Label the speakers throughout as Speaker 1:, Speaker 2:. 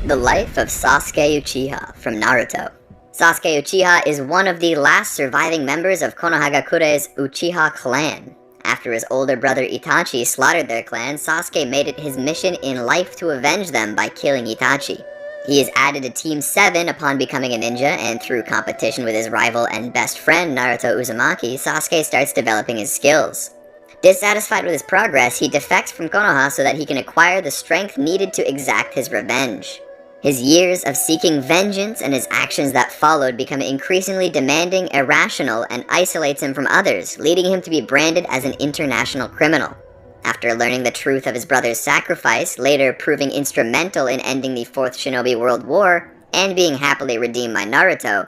Speaker 1: The life of Sasuke Uchiha from Naruto. Sasuke Uchiha is one of the last surviving members of Konohagakure's Uchiha clan. After his older brother Itachi slaughtered their clan, Sasuke made it his mission in life to avenge them by killing Itachi. He is added to Team 7 upon becoming a ninja, and through competition with his rival and best friend Naruto Uzumaki, Sasuke starts developing his skills. Dissatisfied with his progress, he defects from Konoha so that he can acquire the strength needed to exact his revenge. His years of seeking vengeance and his actions that followed become increasingly demanding, irrational, and isolates him from others, leading him to be branded as an international criminal. After learning the truth of his brother's sacrifice, later proving instrumental in ending the Fourth Shinobi World War, and being happily redeemed by Naruto,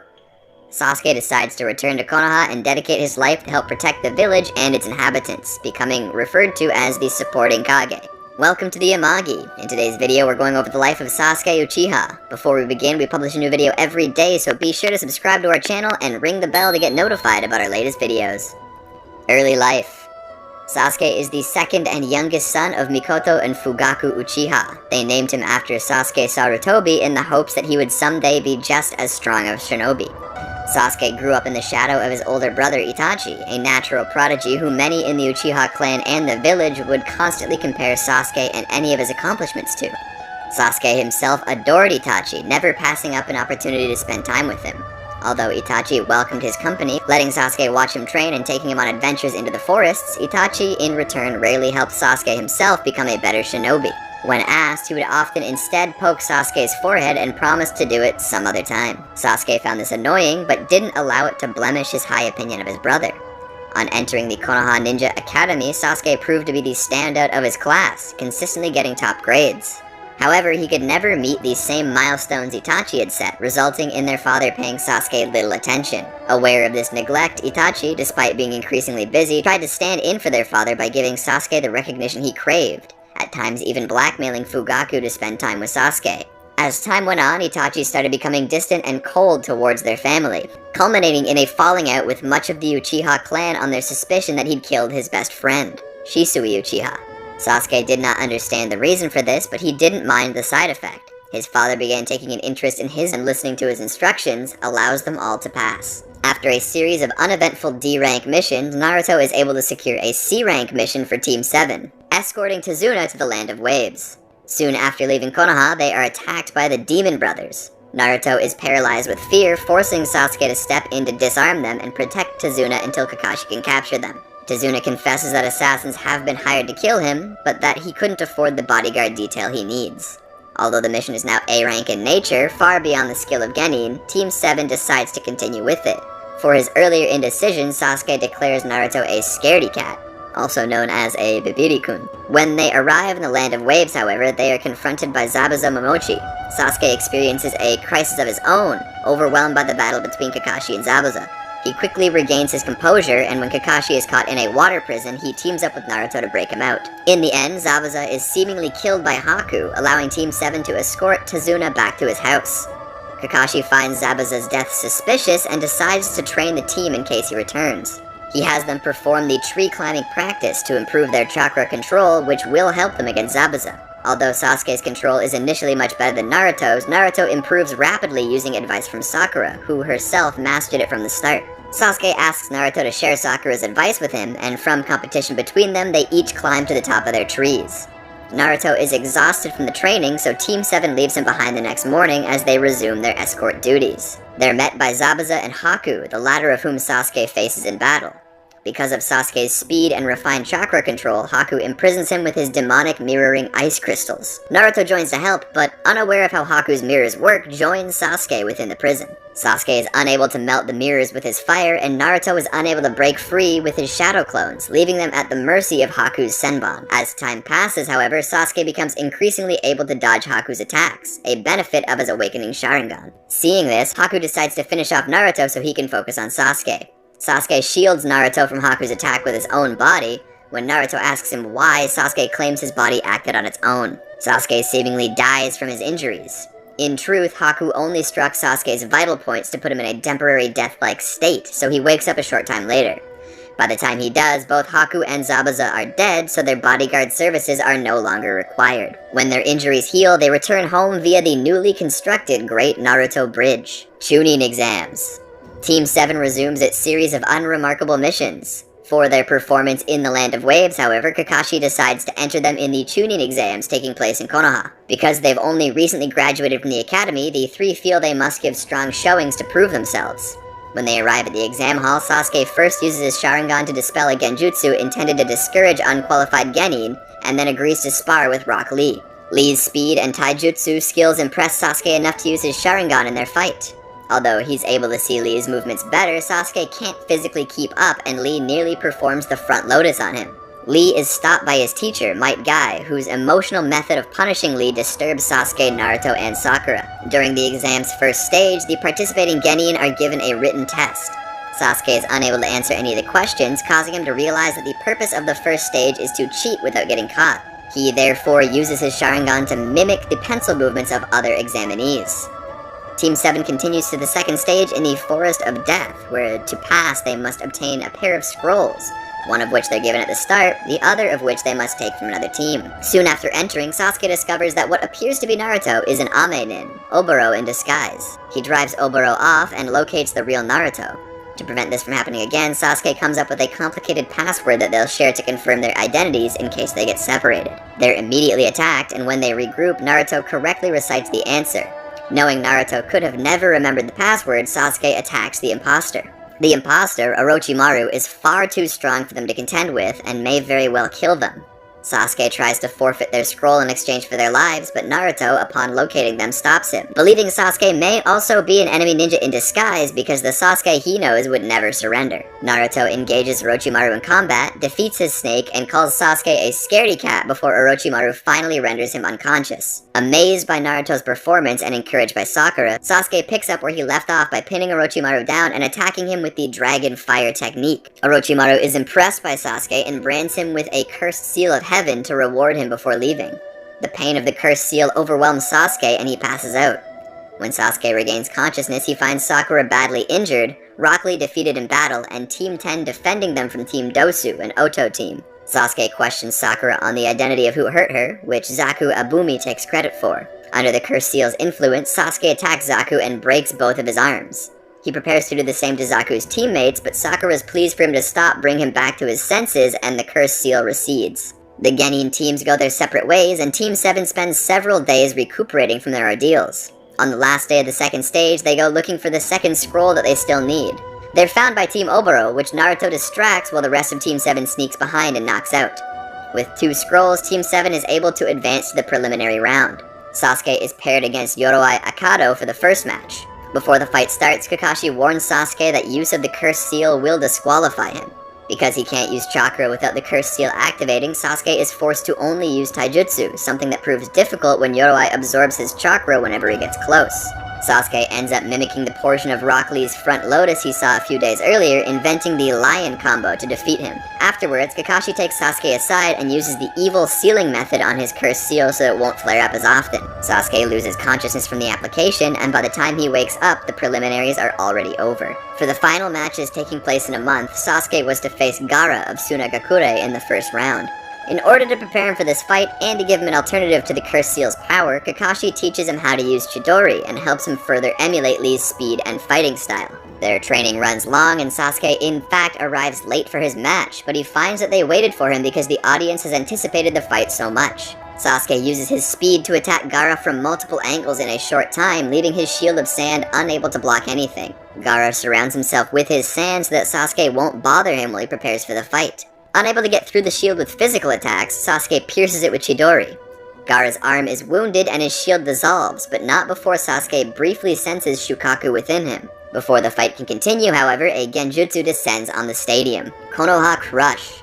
Speaker 1: Sasuke decides to return to Konoha and dedicate his life to help protect the village and its inhabitants, becoming referred to as the supporting Kage. Welcome to the Amagi. In today's video, we're going over the life of Sasuke Uchiha. Before we begin, we publish a new video every day, so be sure to subscribe to our channel and ring the bell to get notified about our latest videos. Early life. Sasuke is the second and youngest son of Mikoto and Fugaku Uchiha. They named him after Sasuke Sarutobi in the hopes that he would someday be just as strong a shinobi. Sasuke grew up in the shadow of his older brother Itachi, a natural prodigy who many in the Uchiha clan and the village would constantly compare Sasuke and any of his accomplishments to. Sasuke himself adored Itachi, never passing up an opportunity to spend time with him. Although Itachi welcomed his company, letting Sasuke watch him train and taking him on adventures into the forests, Itachi in return rarely helped Sasuke himself become a better shinobi. When asked, he would often instead poke Sasuke's forehead and promise to do it some other time. Sasuke found this annoying, but didn't allow it to blemish his high opinion of his brother. On entering the Konoha Ninja Academy, Sasuke proved to be the standout of his class, consistently getting top grades. However, he could never meet these same milestones Itachi had set, resulting in their father paying Sasuke little attention. Aware of this neglect, Itachi, despite being increasingly busy, tried to stand in for their father by giving Sasuke the recognition he craved, at times even blackmailing Fugaku to spend time with Sasuke. As time went on, Itachi started becoming distant and cold towards their family, culminating in a falling out with much of the Uchiha clan on their suspicion that he'd killed his best friend, Shisui Uchiha. Sasuke did not understand the reason for this, but he didn't mind the side effect. His father began taking an interest in his and listening to his instructions allows them all to pass. After a series of uneventful D-rank missions, Naruto is able to secure a C-rank mission for Team 7, escorting Tazuna to the Land of Waves. Soon after leaving Konoha, they are attacked by the Demon Brothers. Naruto is paralyzed with fear, forcing Sasuke to step in to disarm them and protect Tazuna until Kakashi can capture them. Tazuna confesses that assassins have been hired to kill him, but that he couldn't afford the bodyguard detail he needs. Although the mission is now A-rank in nature, far beyond the skill of Genin, Team 7 decides to continue with it. For his earlier indecision, Sasuke declares Naruto a scaredy cat, also known as a Bibiri-kun. When they arrive in the Land of Waves, however, they are confronted by Zabuza Momochi. Sasuke experiences a crisis of his own, overwhelmed by the battle between Kakashi and Zabuza. He quickly regains his composure, and when Kakashi is caught in a water prison, he teams up with Naruto to break him out. In the end, Zabuza is seemingly killed by Haku, allowing Team 7 to escort Tazuna back to his house. Kakashi finds Zabuza's death suspicious and decides to train the team in case he returns. He has them perform the tree climbing practice to improve their chakra control, which will help them against Zabuza. Although Sasuke's control is initially much better than Naruto's, Naruto improves rapidly using advice from Sakura, who herself mastered it from the start. Sasuke asks Naruto to share Sakura's advice with him, and from competition between them, they each climb to the top of their trees. Naruto is exhausted from the training, so Team 7 leaves him behind the next morning as they resume their escort duties. They're met by Zabuza and Haku, the latter of whom Sasuke faces in battle. Because of Sasuke's speed and refined chakra control, Haku imprisons him with his demonic mirroring ice crystals. Naruto joins to help, but unaware of how Haku's mirrors work, joins Sasuke within the prison. Sasuke is unable to melt the mirrors with his fire, and Naruto is unable to break free with his shadow clones, leaving them at the mercy of Haku's Senbon. As time passes, however, Sasuke becomes increasingly able to dodge Haku's attacks, a benefit of his awakening Sharingan. Seeing this, Haku decides to finish off Naruto so he can focus on Sasuke. Sasuke shields Naruto from Haku's attack with his own body. When Naruto asks him why, Sasuke claims his body acted on its own. Sasuke seemingly dies from his injuries. In truth, Haku only struck Sasuke's vital points to put him in a temporary death-like state, so he wakes up a short time later. By the time he does, both Haku and Zabuza are dead, so their bodyguard services are no longer required. When their injuries heal, they return home via the newly constructed Great Naruto Bridge. Chunin exams. Team 7 resumes its series of unremarkable missions. For their performance in the Land of Waves, however, Kakashi decides to enter them in the Chunin exams taking place in Konoha. Because they've only recently graduated from the academy, the three feel they must give strong showings to prove themselves. When they arrive at the exam hall, Sasuke first uses his Sharingan to dispel a genjutsu intended to discourage unqualified genin, and then agrees to spar with Rock Lee. Lee's speed and taijutsu skills impress Sasuke enough to use his Sharingan in their fight. Although he's able to see Lee's movements better, Sasuke can't physically keep up, and Lee nearly performs the front lotus on him. Lee is stopped by his teacher, Might Guy, whose emotional method of punishing Lee disturbs Sasuke, Naruto, and Sakura. During the exam's first stage, the participating genin are given a written test. Sasuke is unable to answer any of the questions, causing him to realize that the purpose of the first stage is to cheat without getting caught. He therefore uses his Sharingan to mimic the pencil movements of other examinees. Team 7 continues to the second stage in the Forest of Death, where to pass they must obtain a pair of scrolls, one of which they're given at the start, the other of which they must take from another team. Soon after entering, Sasuke discovers that what appears to be Naruto is an Ame-nin, Oboro in disguise. He drives Oboro off and locates the real Naruto. To prevent this from happening again, Sasuke comes up with a complicated password that they'll share to confirm their identities in case they get separated. They're immediately attacked, and when they regroup, Naruto correctly recites the answer. Knowing Naruto could have never remembered the password, Sasuke attacks the imposter. The imposter, Orochimaru, is far too strong for them to contend with and may very well kill them. Sasuke tries to forfeit their scroll in exchange for their lives, but Naruto, upon locating them, stops him, believing Sasuke may also be an enemy ninja in disguise because the Sasuke he knows would never surrender. Naruto engages Orochimaru in combat, defeats his snake, and calls Sasuke a scaredy cat before Orochimaru finally renders him unconscious. Amazed by Naruto's performance and encouraged by Sakura, Sasuke picks up where he left off by pinning Orochimaru down and attacking him with the Dragon Fire technique. Orochimaru is impressed by Sasuke and brands him with a cursed seal of heaven to reward him before leaving. The pain of the cursed seal overwhelms Sasuke and he passes out. When Sasuke regains consciousness, he finds Sakura badly injured, Rock Lee defeated in battle, and Team 10 defending them from Team Dosu, an Oto team. Sasuke questions Sakura on the identity of who hurt her, which Zaku Abumi takes credit for. Under the cursed seal's influence, Sasuke attacks Zaku and breaks both of his arms. He prepares to do the same to Zaku's teammates, but Sakura is pleased for him to stop, bring him back to his senses, and the cursed seal recedes. The genin teams go their separate ways, and Team 7 spends several days recuperating from their ordeals. On the last day of the second stage, they go looking for the second scroll that they still need. They're found by Team Oboro, which Naruto distracts while the rest of Team 7 sneaks behind and knocks out. With 2 scrolls, Team 7 is able to advance to the preliminary round. Sasuke is paired against Yoroi Akado for the first match. Before the fight starts, Kakashi warns Sasuke that use of the cursed seal will disqualify him. Because he can't use chakra without the cursed seal activating, Sasuke is forced to only use taijutsu, something that proves difficult when Yoroi absorbs his chakra whenever he gets close. Sasuke ends up mimicking the portion of Rock Lee's front lotus he saw a few days earlier, inventing the lion combo to defeat him. Afterwards, Kakashi takes Sasuke aside and uses the evil sealing method on his cursed seal so it won't flare up as often. Sasuke loses consciousness from the application, and by the time he wakes up, the preliminaries are already over. For the final matches taking place in a month, Sasuke was to face Gaara of Sunagakure in the first round. In order to prepare him for this fight, and to give him an alternative to the cursed seal's power, Kakashi teaches him how to use Chidori, and helps him further emulate Lee's speed and fighting style. Their training runs long, and Sasuke in fact arrives late for his match, but he finds that they waited for him because the audience has anticipated the fight so much. Sasuke uses his speed to attack Gaara from multiple angles in a short time, leaving his shield of sand unable to block anything. Gaara surrounds himself with his sand so that Sasuke won't bother him while he prepares for the fight. Unable to get through the shield with physical attacks, Sasuke pierces it with Chidori. Gaara's arm is wounded and his shield dissolves, but not before Sasuke briefly senses Shukaku within him. Before the fight can continue, however, a genjutsu descends on the stadium. Konoha Crush.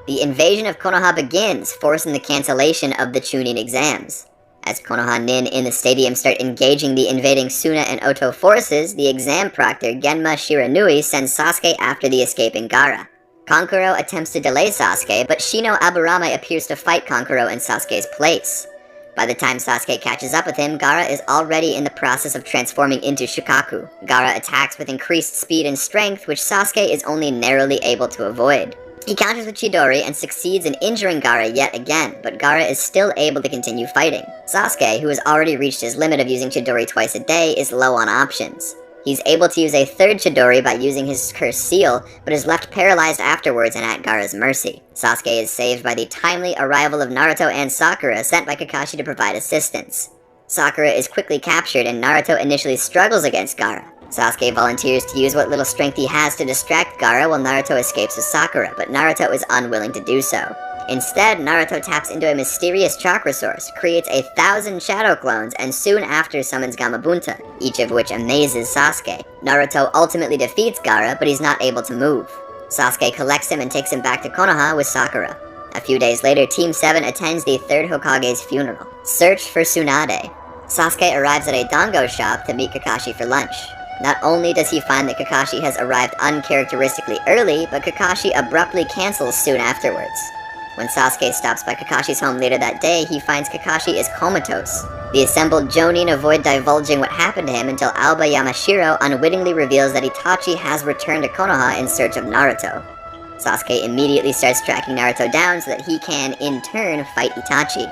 Speaker 1: The invasion of Konoha begins, forcing the cancellation of the Chunin exams. As Konoha Nin in the stadium start engaging the invading Suna and Oto forces, the exam proctor Genma Shiranui sends Sasuke after the escaping Gaara. Kankuro attempts to delay Sasuke, but Shino Aburame appears to fight Kankuro in Sasuke's place. By the time Sasuke catches up with him, Gaara is already in the process of transforming into Shukaku. Gaara attacks with increased speed and strength, which Sasuke is only narrowly able to avoid. He counters with Chidori and succeeds in injuring Gaara yet again, but Gaara is still able to continue fighting. Sasuke, who has already reached his limit of using Chidori twice a day, is low on options. He's able to use a third Chidori by using his cursed seal, but is left paralyzed afterwards and at Gaara's mercy. Sasuke is saved by the timely arrival of Naruto and Sakura, sent by Kakashi to provide assistance. Sakura is quickly captured and Naruto initially struggles against Gaara. Sasuke volunteers to use what little strength he has to distract Gaara while Naruto escapes with Sakura, but Naruto is unwilling to do so. Instead, Naruto taps into a mysterious chakra source, creates 1,000 shadow clones, and soon after summons Gamabunta, each of which amazes Sasuke. Naruto ultimately defeats Gaara, but he's not able to move. Sasuke collects him and takes him back to Konoha with Sakura. A few days later, Team 7 attends the 3rd Hokage's funeral. Search for Tsunade. Sasuke arrives at a dango shop to meet Kakashi for lunch. Not only does he find that Kakashi has arrived uncharacteristically early, but Kakashi abruptly cancels soon afterwards. When Sasuke stops by Kakashi's home later that day, he finds Kakashi is comatose. The assembled Jonin avoid divulging what happened to him until Alba Yamashiro unwittingly reveals that Itachi has returned to Konoha in search of Naruto. Sasuke immediately starts tracking Naruto down so that he can, in turn, fight Itachi.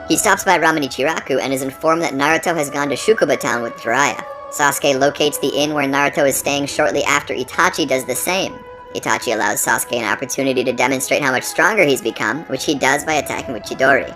Speaker 1: He stops by Ramen Ichiraku and is informed that Naruto has gone to Shukuba town with Jiraiya. Sasuke locates the inn where Naruto is staying shortly after Itachi does the same. Itachi allows Sasuke an opportunity to demonstrate how much stronger he's become, which he does by attacking with Chidori.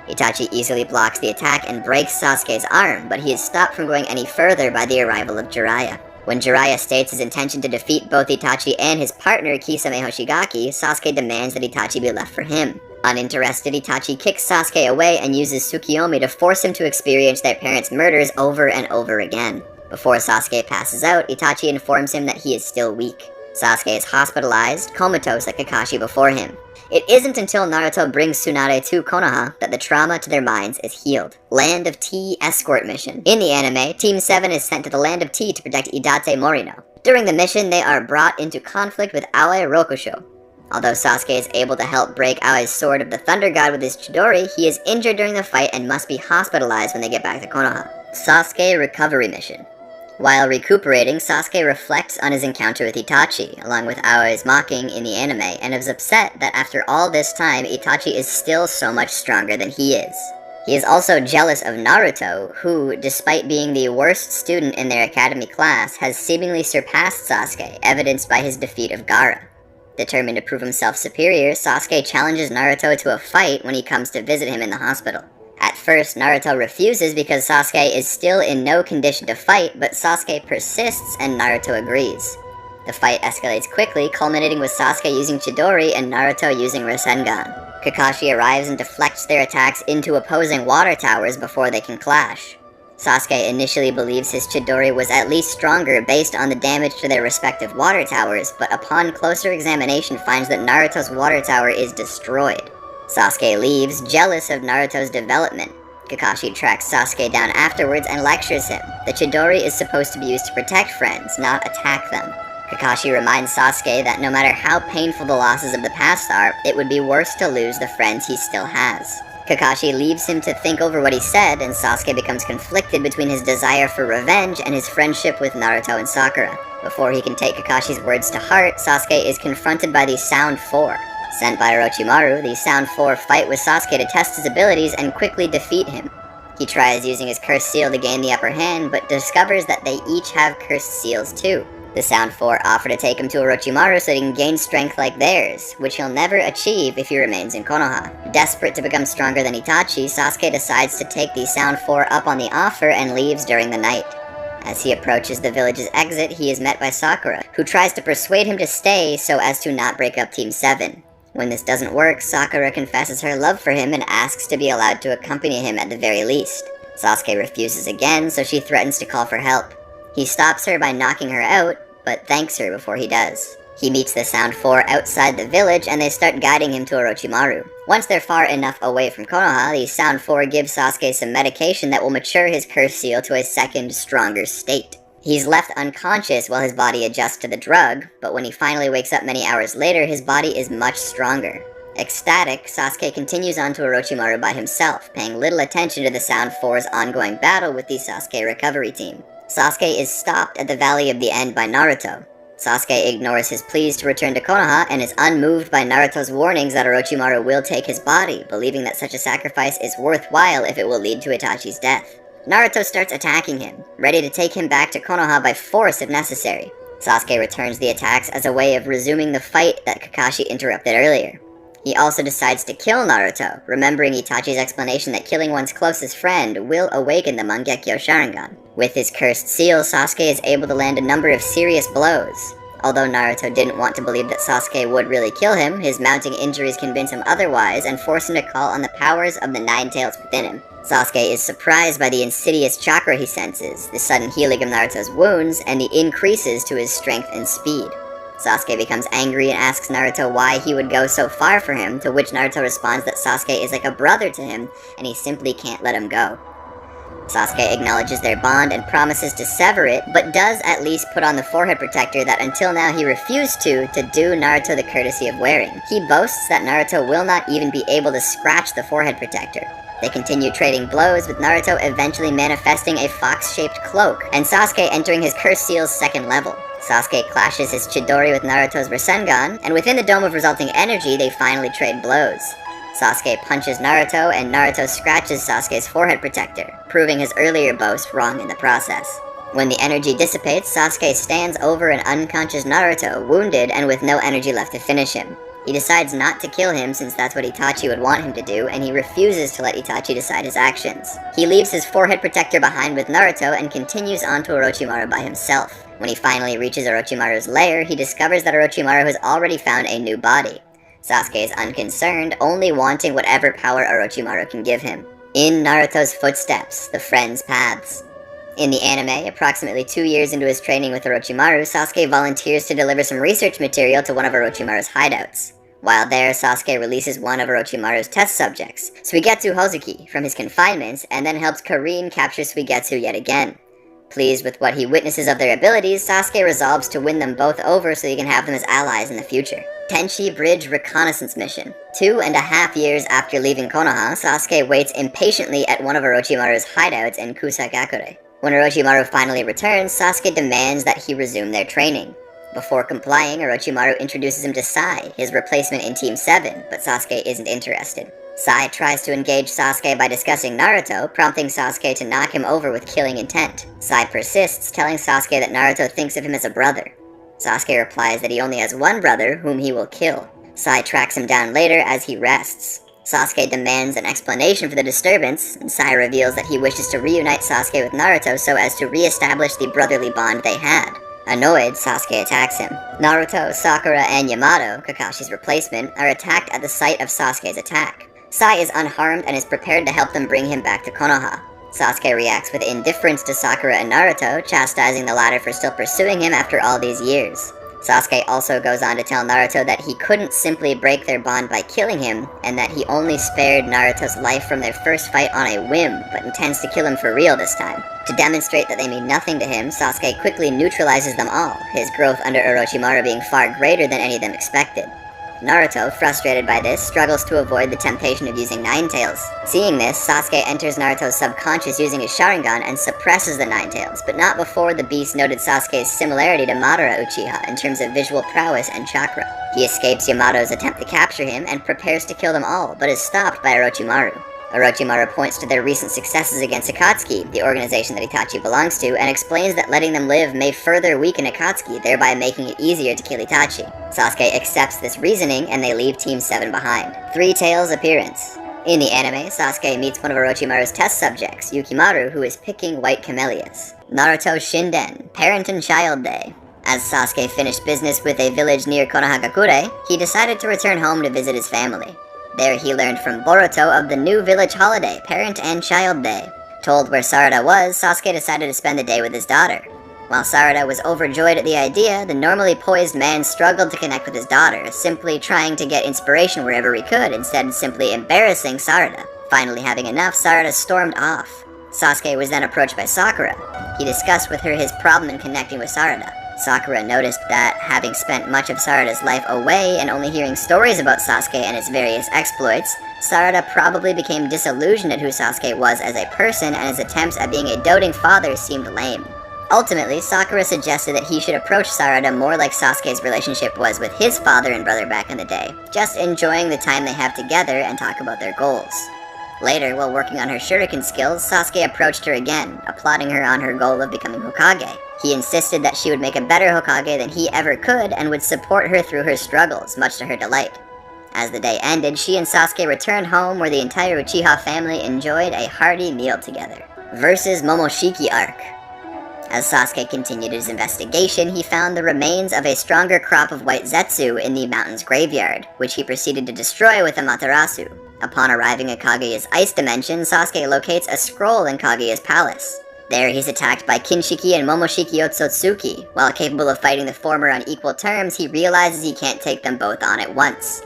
Speaker 1: Itachi easily blocks the attack and breaks Sasuke's arm, but he is stopped from going any further by the arrival of Jiraiya. When Jiraiya states his intention to defeat both Itachi and his partner Kisame Hoshigaki, Sasuke demands that Itachi be left for him. Uninterested, Itachi kicks Sasuke away and uses Tsukiyomi to force him to experience their parents' murders over and over again. Before Sasuke passes out, Itachi informs him that he is still weak. Sasuke is hospitalized, comatose like Kakashi before him. It isn't until Naruto brings Tsunade to Konoha that the trauma to their minds is healed. Land of Tea escort mission. In the anime, Team 7 is sent to the Land of Tea to protect Idate Morino. During the mission, they are brought into conflict with Aoi Rokusho. Although Sasuke is able to help break Aoi's Sword of the Thunder God with his Chidori, he is injured during the fight and must be hospitalized when they get back to Konoha. Sasuke recovery mission. While recuperating, Sasuke reflects on his encounter with Itachi, along with Aoi's mocking in the anime, and is upset that after all this time, Itachi is still so much stronger than he is. He is also jealous of Naruto, who, despite being the worst student in their academy class, has seemingly surpassed Sasuke, evidenced by his defeat of Gaara. Determined to prove himself superior, Sasuke challenges Naruto to a fight when he comes to visit him in the hospital. At first, Naruto refuses because Sasuke is still in no condition to fight, but Sasuke persists and Naruto agrees. The fight escalates quickly, culminating with Sasuke using Chidori and Naruto using Rasengan. Kakashi arrives and deflects their attacks into opposing water towers before they can clash. Sasuke initially believes his Chidori was at least stronger based on the damage to their respective water towers, but upon closer examination finds that Naruto's water tower is destroyed. Sasuke leaves, jealous of Naruto's development. Kakashi tracks Sasuke down afterwards and lectures him. The Chidori is supposed to be used to protect friends, not attack them. Kakashi reminds Sasuke that no matter how painful the losses of the past are, it would be worse to lose the friends he still has. Kakashi leaves him to think over what he said, and Sasuke becomes conflicted between his desire for revenge and his friendship with Naruto and Sakura. Before he can take Kakashi's words to heart, Sasuke is confronted by the Sound 4. Sent by Orochimaru, the Sound 4 fight with Sasuke to test his abilities and quickly defeat him. He tries using his cursed seal to gain the upper hand, but discovers that they each have cursed seals too. The Sound 4 offer to take him to Orochimaru so he can gain strength like theirs, which he'll never achieve if he remains in Konoha. Desperate to become stronger than Itachi, Sasuke decides to take the Sound 4 up on the offer and leaves during the night. As he approaches the village's exit, he is met by Sakura, who tries to persuade him to stay so as to not break up Team 7. When this doesn't work, Sakura confesses her love for him and asks to be allowed to accompany him at the very least. Sasuke refuses again, so she threatens to call for help. He stops her by knocking her out, but thanks her before he does. He meets the Sound 4 outside the village, and they start guiding him to Orochimaru. Once they're far enough away from Konoha, the Sound 4 gives Sasuke some medication that will mature his curse seal to a second, stronger state. He's left unconscious while his body adjusts to the drug, but when he finally wakes up many hours later, his body is much stronger. Ecstatic, Sasuke continues on to Orochimaru by himself, paying little attention to the Sound 4's ongoing battle with the Sasuke recovery team. Sasuke is stopped at the Valley of the End by Naruto. Sasuke ignores his pleas to return to Konoha and is unmoved by Naruto's warnings that Orochimaru will take his body, believing that such a sacrifice is worthwhile if it will lead to Itachi's death. Naruto starts attacking him, ready to take him back to Konoha by force if necessary. Sasuke returns the attacks as a way of resuming the fight that Kakashi interrupted earlier. He also decides to kill Naruto, remembering Itachi's explanation that killing one's closest friend will awaken the Mangekyo Sharingan. With his cursed seal, Sasuke is able to land a number of serious blows. Although Naruto didn't want to believe that Sasuke would really kill him, his mounting injuries convince him otherwise and force him to call on the powers of the Nine Tails within him. Sasuke is surprised by the insidious chakra he senses, the sudden healing of Naruto's wounds, and the increases to his strength and speed. Sasuke becomes angry and asks Naruto why he would go so far for him, to which Naruto responds that Sasuke is like a brother to him, and he simply can't let him go. Sasuke acknowledges their bond and promises to sever it, but does at least put on the forehead protector that until now he refused to do Naruto the courtesy of wearing. He boasts that Naruto will not even be able to scratch the forehead protector. They continue trading blows, with Naruto eventually manifesting a fox-shaped cloak, and Sasuke entering his Curse Seal's second level. Sasuke clashes his Chidori with Naruto's Rasengan, and within the dome of resulting energy, they finally trade blows. Sasuke punches Naruto, and Naruto scratches Sasuke's forehead protector, proving his earlier boast wrong in the process. When the energy dissipates, Sasuke stands over an unconscious Naruto, wounded and with no energy left to finish him. He decides not to kill him since that's what Itachi would want him to do, and he refuses to let Itachi decide his actions. He leaves his forehead protector behind with Naruto and continues on to Orochimaru by himself. When he finally reaches Orochimaru's lair, he discovers that Orochimaru has already found a new body. Sasuke is unconcerned, only wanting whatever power Orochimaru can give him. In Naruto's footsteps, the friends' paths. In the anime, approximately 2 years into his training with Orochimaru, Sasuke volunteers to deliver some research material to one of Orochimaru's hideouts. While there, Sasuke releases one of Orochimaru's test subjects, Suigetsu Hozuki, from his confinement, and then helps Karin capture Suigetsu yet again. Pleased with what he witnesses of their abilities, Sasuke resolves to win them both over so he can have them as allies in the future. Tenchi Bridge Reconnaissance Mission. 2.5 years after leaving Konoha, Sasuke waits impatiently at one of Orochimaru's hideouts in Kusakakure. When Orochimaru finally returns, Sasuke demands that he resume their training. Before complying, Orochimaru introduces him to Sai, his replacement in Team 7, but Sasuke isn't interested. Sai tries to engage Sasuke by discussing Naruto, prompting Sasuke to knock him over with killing intent. Sai persists, telling Sasuke that Naruto thinks of him as a brother. Sasuke replies that he only has one brother, whom he will kill. Sai tracks him down later as he rests. Sasuke demands an explanation for the disturbance, and Sai reveals that he wishes to reunite Sasuke with Naruto so as to re-establish the brotherly bond they had. Annoyed, Sasuke attacks him. Naruto, Sakura, and Yamato, Kakashi's replacement, are attacked at the site of Sasuke's attack. Sai is unharmed and is prepared to help them bring him back to Konoha. Sasuke reacts with indifference to Sakura and Naruto, chastising the latter for still pursuing him after all these years. Sasuke also goes on to tell Naruto that he couldn't simply break their bond by killing him, and that he only spared Naruto's life from their first fight on a whim, but intends to kill him for real this time. To demonstrate that they mean nothing to him, Sasuke quickly neutralizes them all, his growth under Orochimaru being far greater than any of them expected. Naruto, frustrated by this, struggles to avoid the temptation of using Nine Tails. Seeing this, Sasuke enters Naruto's subconscious using his Sharingan and suppresses the Nine Tails, but not before the beast noted Sasuke's similarity to Madara Uchiha in terms of visual prowess and chakra. He escapes Yamato's attempt to capture him and prepares to kill them all, but is stopped by Orochimaru. Orochimaru points to their recent successes against Akatsuki, the organization that Itachi belongs to, and explains that letting them live may further weaken Akatsuki, thereby making it easier to kill Itachi. Sasuke accepts this reasoning, and they leave Team 7 behind. Three Tails appearance. In the anime, Sasuke meets one of Orochimaru's test subjects, Yukimaru, who is picking white camellias. Naruto Shinden, Parent and Child Day. As Sasuke finished business with a village near Konohagakure, he decided to return home to visit his family. There he learned from Boruto of the new village holiday, Parent and Child Day. Told where Sarada was, Sasuke decided to spend the day with his daughter. While Sarada was overjoyed at the idea, the normally poised man struggled to connect with his daughter, simply trying to get inspiration wherever he could, instead simply embarrassing Sarada. Finally having enough, Sarada stormed off. Sasuke was then approached by Sakura. He discussed with her his problem in connecting with Sarada. Sakura noticed that, having spent much of Sarada's life away and only hearing stories about Sasuke and his various exploits, Sarada probably became disillusioned at who Sasuke was as a person, and his attempts at being a doting father seemed lame. Ultimately, Sakura suggested that he should approach Sarada more like Sasuke's relationship was with his father and brother back in the day, just enjoying the time they have together and talk about their goals. Later, while working on her shuriken skills, Sasuke approached her again, applauding her on her goal of becoming Hokage. He insisted that she would make a better Hokage than he ever could and would support her through her struggles, much to her delight. As the day ended, she and Sasuke returned home where the entire Uchiha family enjoyed a hearty meal together. Versus Momoshiki arc. As Sasuke continued his investigation, he found the remains of a stronger crop of white Zetsu in the mountain's graveyard, which he proceeded to destroy with Amaterasu. Upon arriving at Kaguya's ice dimension, Sasuke locates a scroll in Kaguya's palace. There, he's attacked by Kinshiki and Momoshiki Otsutsuki. While capable of fighting the former on equal terms, he realizes he can't take them both on at once.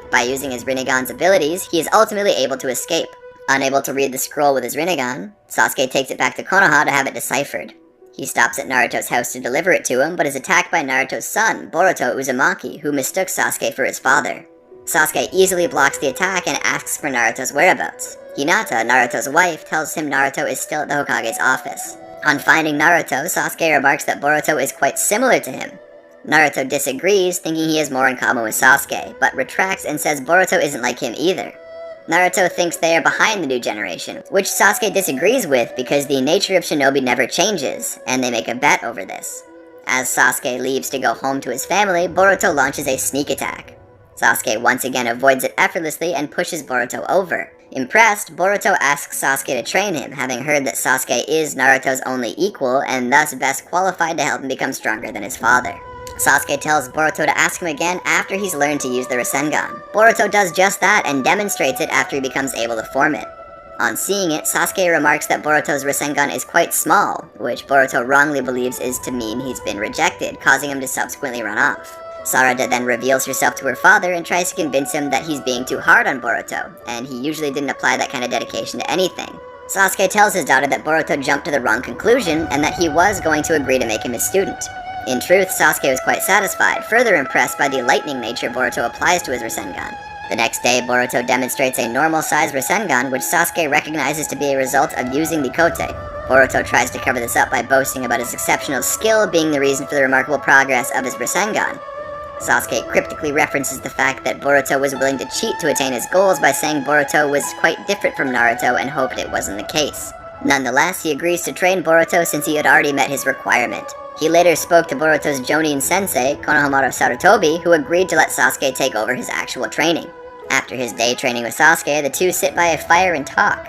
Speaker 1: By using his Rinnegan's abilities, he is ultimately able to escape. Unable to read the scroll with his Rinnegan, Sasuke takes it back to Konoha to have it deciphered. He stops at Naruto's house to deliver it to him, but is attacked by Naruto's son, Boruto Uzumaki, who mistook Sasuke for his father. Sasuke easily blocks the attack and asks for Naruto's whereabouts. Hinata, Naruto's wife, tells him Naruto is still at the Hokage's office. On finding Naruto, Sasuke remarks that Boruto is quite similar to him. Naruto disagrees, thinking he has more in common with Sasuke, but retracts and says Boruto isn't like him either. Naruto thinks they are behind the new generation, which Sasuke disagrees with because the nature of shinobi never changes, and they make a bet over this. As Sasuke leaves to go home to his family, Boruto launches a sneak attack. Sasuke once again avoids it effortlessly and pushes Boruto over. Impressed, Boruto asks Sasuke to train him, having heard that Sasuke is Naruto's only equal and thus best qualified to help him become stronger than his father. Sasuke tells Boruto to ask him again after he's learned to use the Rasengan. Boruto does just that and demonstrates it after he becomes able to form it. On seeing it, Sasuke remarks that Boruto's Rasengan is quite small, which Boruto wrongly believes is to mean he's been rejected, causing him to subsequently run off. Sarada then reveals herself to her father and tries to convince him that he's being too hard on Boruto, and he usually didn't apply that kind of dedication to anything. Sasuke tells his daughter that Boruto jumped to the wrong conclusion and that he was going to agree to make him his student. In truth, Sasuke was quite satisfied, further impressed by the lightning nature Boruto applies to his Rasengan. The next day, Boruto demonstrates a normal-sized Rasengan, which Sasuke recognizes to be a result of using the Kote. Boruto tries to cover this up by boasting about his exceptional skill being the reason for the remarkable progress of his Rasengan. Sasuke cryptically references the fact that Boruto was willing to cheat to attain his goals by saying Boruto was quite different from Naruto and hoped it wasn't the case. Nonetheless, he agrees to train Boruto since he had already met his requirement. He later spoke to Boruto's Jonin sensei, Konohamaru Sarutobi, who agreed to let Sasuke take over his actual training. After his day training with Sasuke, the two sit by a fire and talk.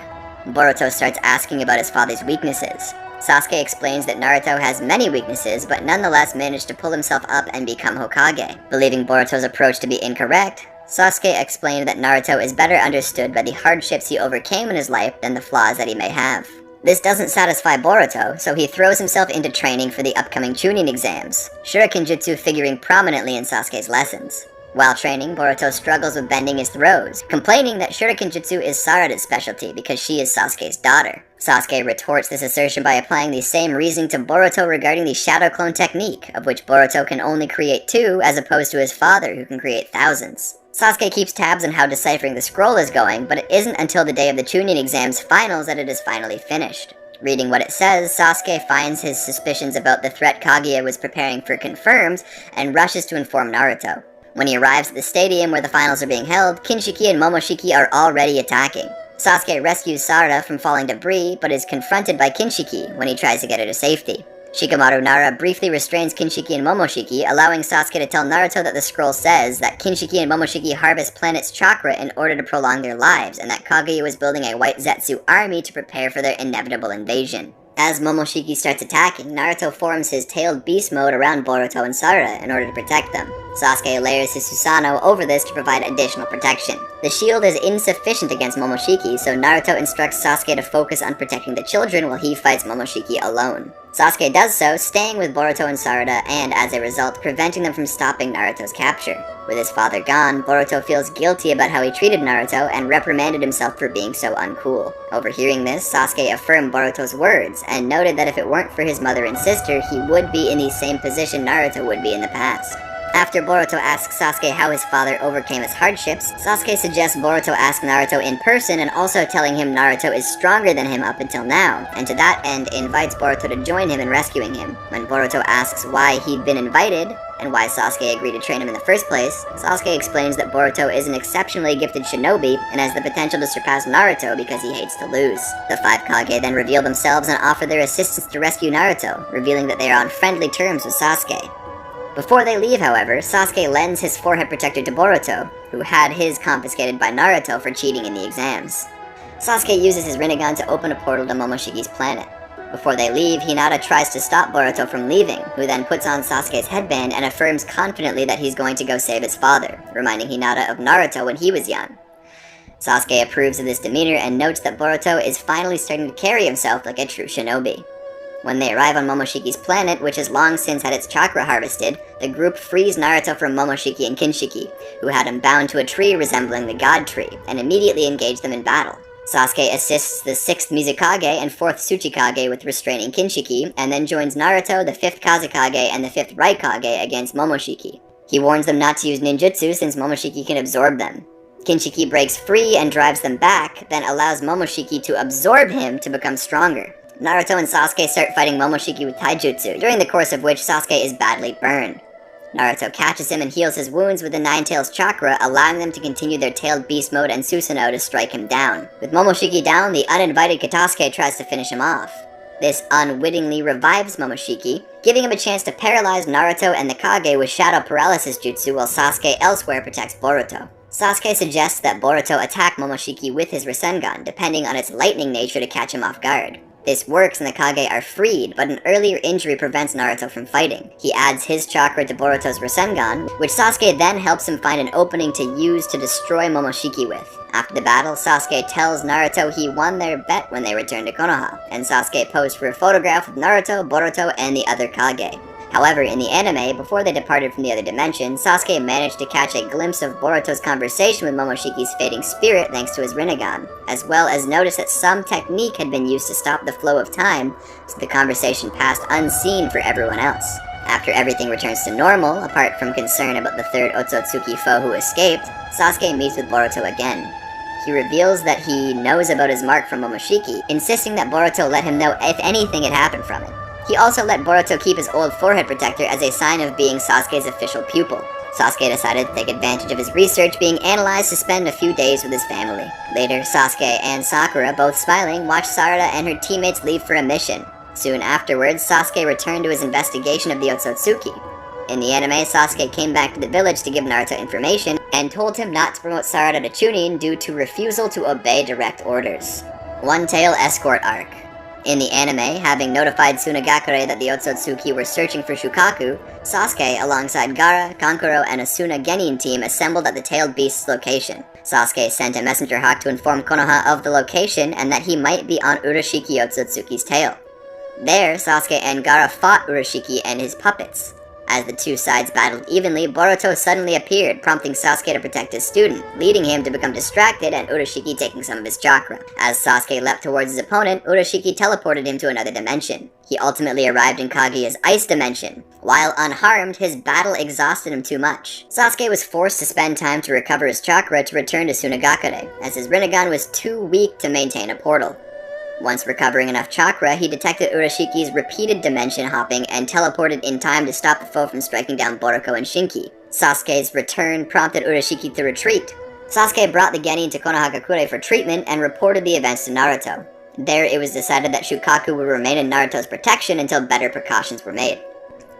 Speaker 1: Boruto starts asking about his father's weaknesses. Sasuke explains that Naruto has many weaknesses, but nonetheless managed to pull himself up and become Hokage. Believing Boruto's approach to be incorrect, Sasuke explained that Naruto is better understood by the hardships he overcame in his life than the flaws that he may have. This doesn't satisfy Boruto, so he throws himself into training for the upcoming Chunin exams, Shuriken Jutsu figuring prominently in Sasuke's lessons. While training, Boruto struggles with bending his throws, complaining that Shuriken Jutsu is Sarada's specialty because she is Sasuke's daughter. Sasuke retorts this assertion by applying the same reasoning to Boruto regarding the Shadow Clone technique, of which Boruto can only create 2 as opposed to his father who can create thousands. Sasuke keeps tabs on how deciphering the scroll is going, but it isn't until the day of the Chunin exams finals that it is finally finished. Reading what it says, Sasuke finds his suspicions about the threat Kaguya was preparing for confirmed and rushes to inform Naruto. When he arrives at the stadium where the finals are being held, Kinshiki and Momoshiki are already attacking. Sasuke rescues Sarada from falling debris, but is confronted by Kinshiki when he tries to get her to safety. Shikamaru Nara briefly restrains Kinshiki and Momoshiki, allowing Sasuke to tell Naruto that the scroll says that Kinshiki and Momoshiki harvest planets' chakra in order to prolong their lives, and that Kaguya was building a white Zetsu army to prepare for their inevitable invasion. As Momoshiki starts attacking, Naruto forms his tailed beast mode around Boruto and Sarada in order to protect them. Sasuke layers his Susanoo over this to provide additional protection. The shield is insufficient against Momoshiki, so Naruto instructs Sasuke to focus on protecting the children while he fights Momoshiki alone. Sasuke does so, staying with Boruto and Sarada, and as a result, preventing them from stopping Naruto's capture. With his father gone, Boruto feels guilty about how he treated Naruto and reprimanded himself for being so uncool. Overhearing this, Sasuke affirmed Boruto's words, and noted that if it weren't for his mother and sister, he would be in the same position Naruto would be in the past. After Boruto asks Sasuke how his father overcame his hardships, Sasuke suggests Boruto ask Naruto in person and also telling him Naruto is stronger than him up until now, and to that end invites Boruto to join him in rescuing him. When Boruto asks why he'd been invited, and why Sasuke agreed to train him in the first place, Sasuke explains that Boruto is an exceptionally gifted shinobi and has the potential to surpass Naruto because he hates to lose. The 5 Kage then reveal themselves and offer their assistance to rescue Naruto, revealing that they are on friendly terms with Sasuke. Before they leave, however, Sasuke lends his forehead protector to Boruto, who had his confiscated by Naruto for cheating in the exams. Sasuke uses his Rinnegan to open a portal to Momoshiki's planet. Before they leave, Hinata tries to stop Boruto from leaving, who then puts on Sasuke's headband and affirms confidently that he's going to go save his father, reminding Hinata of Naruto when he was young. Sasuke approves of this demeanor and notes that Boruto is finally starting to carry himself like a true shinobi. When they arrive on Momoshiki's planet, which has long since had its chakra harvested, the group frees Naruto from Momoshiki and Kinshiki, who had him bound to a tree resembling the God Tree, and immediately engage them in battle. Sasuke assists the 6th Mizukage and 4th Tsuchikage with restraining Kinshiki, and then joins Naruto, the 5th Kazekage, and the 5th Raikage against Momoshiki. He warns them not to use ninjutsu since Momoshiki can absorb them. Kinshiki breaks free and drives them back, then allows Momoshiki to absorb him to become stronger. Naruto and Sasuke start fighting Momoshiki with taijutsu, during the course of which Sasuke is badly burned. Naruto catches him and heals his wounds with the Nine Tails chakra, allowing them to continue their tailed beast mode and Susanoo to strike him down. With Momoshiki down, the uninvited Katasuke tries to finish him off. This unwittingly revives Momoshiki, giving him a chance to paralyze Naruto and the Kage with Shadow Paralysis Jutsu while Sasuke elsewhere protects Boruto. Sasuke suggests that Boruto attack Momoshiki with his Rasengan, depending on its lightning nature to catch him off guard. This works and the Kage are freed, but an earlier injury prevents Naruto from fighting. He adds his chakra to Boruto's Rasengan, which Sasuke then helps him find an opening to use to destroy Momoshiki with. After the battle, Sasuke tells Naruto he won their bet when they return to Konoha, and Sasuke posed for a photograph with Naruto, Boruto, and the other Kage. However, in the anime, before they departed from the other dimension, Sasuke managed to catch a glimpse of Boruto's conversation with Momoshiki's fading spirit thanks to his Rinnegan, as well as notice that some technique had been used to stop the flow of time, so the conversation passed unseen for everyone else. After everything returns to normal, apart from concern about the 3rd Otsutsuki foe who escaped, Sasuke meets with Boruto again. He reveals that he knows about his mark from Momoshiki, insisting that Boruto let him know if anything had happened from it. He also let Boruto keep his old forehead protector as a sign of being Sasuke's official pupil. Sasuke decided to take advantage of his research being analyzed to spend a few days with his family. Later, Sasuke and Sakura, both smiling, watch Sarada and her teammates leave for a mission. Soon afterwards, Sasuke returned to his investigation of the Otsutsuki. In the anime, Sasuke came back to the village to give Naruto information and told him not to promote Sarada to Chunin due to refusal to obey direct orders. One Tail Escort Arc. In the anime, having notified Tsunagakure that the Otsutsuki were searching for Shukaku, Sasuke, alongside Gaara, Kankuro, and a Suna Genin team assembled at the Tailed Beast's location. Sasuke sent a messenger hawk to inform Konoha of the location and that he might be on Urashiki Otsutsuki's tail. There, Sasuke and Gaara fought Urashiki and his puppets. As the two sides battled evenly, Boruto suddenly appeared, prompting Sasuke to protect his student, leading him to become distracted and Urashiki taking some of his chakra. As Sasuke leapt towards his opponent, Urashiki teleported him to another dimension. He ultimately arrived in Kaguya's ice dimension. While unharmed, his battle exhausted him too much. Sasuke was forced to spend time to recover his chakra to return to Tsunagakure, as his Rinnegan was too weak to maintain a portal. Once recovering enough chakra, he detected Urashiki's repeated dimension hopping and teleported in time to stop the foe from striking down Boruto and Shinki. Sasuke's return prompted Urashiki to retreat. Sasuke brought the Genin to Konohagakure for treatment and reported the events to Naruto. There, it was decided that Shukaku would remain in Naruto's protection until better precautions were made.